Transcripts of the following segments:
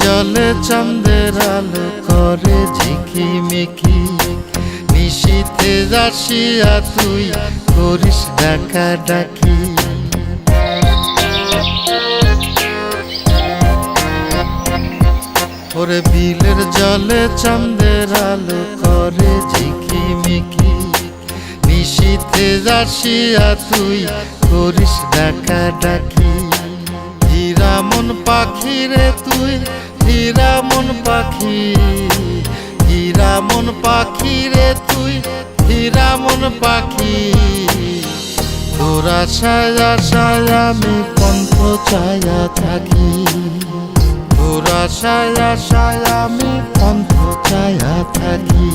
জলে চাঁদের আলো করে ঝিকিমিকি, নিশীথে আসিয়া তুই করিস ডাকা ডাকি। ওরে বিলের জলে চাঁদের আলো করে ঝিকিমিকি, নিশীথে আসিয়া তুই করিস ডাকা ডাকি। হীরা মন পাখি রে তুই, হীরা মন পাখি, হীরা মন পাখি রে তুই, হীরা মন পাখি। তোর আশায় আশায় আমি পন্থ চায়া থাকি, তোর আশায় আশায় আমি পন্থ চায়া থাকি।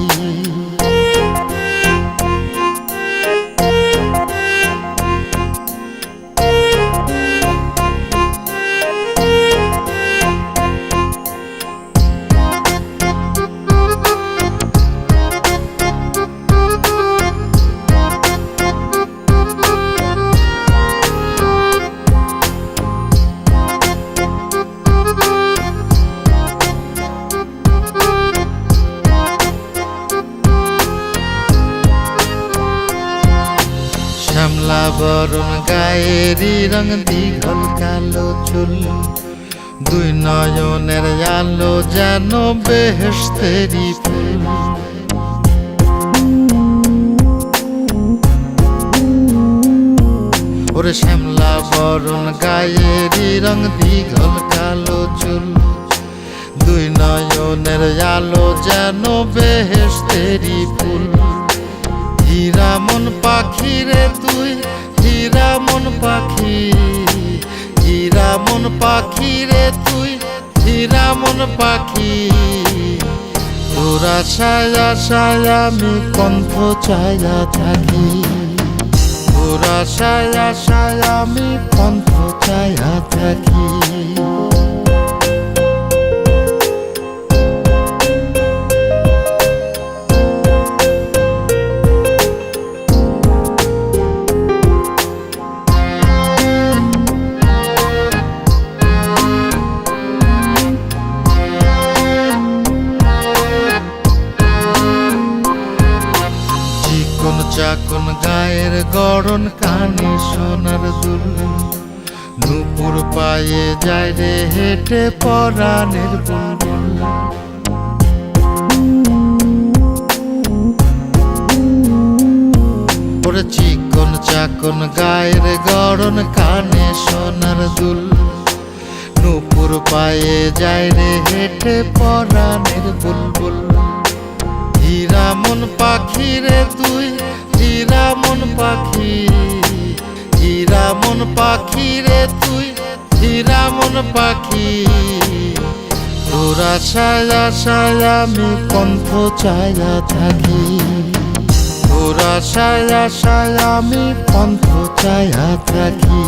শ্যামলা বরণ গায়েরই রং দীঘল কালো চুল, দুই নয়নের আলো যেন বেহেশতেরি ফুল। ওরে শ্যামলা বরণ গায়েরই রং দীঘল কালো চুল, দুই নয়নের আলো যেন বেহেশতেরি ফুল। হীরা মন পাখি রে তুই, হীরা মন পাখি, হীরা মন পাখি রে তুই, হীরা মন পাখি। তোর আশায় আশায় আমি পন্থ চায়া থাকি, তোর আশায় আশায় আমি পন্থ চায়া থাকি। চাকন গায়ের গড়ন কানে সোনার দুল, নূপুর পায়ে যায় রে হেঁটে পরাণের বুলবুল। ওরে চিকন চাকন গায়ের গড়ন কানে সোনার দুল, নূপুর পায়ে যায় রে হেঁটে পরাণের বুলবুল। হীরা মন পাখি রে তুই, হীরা মন পাখি, হীরা মন পাখি রে তুই, হীরা মন পাখি। তোর আশায় আশায় আমি পন্থ চায়া থাকি, তোর আশায় আশায় আমি পন্থ চায়া থাকি।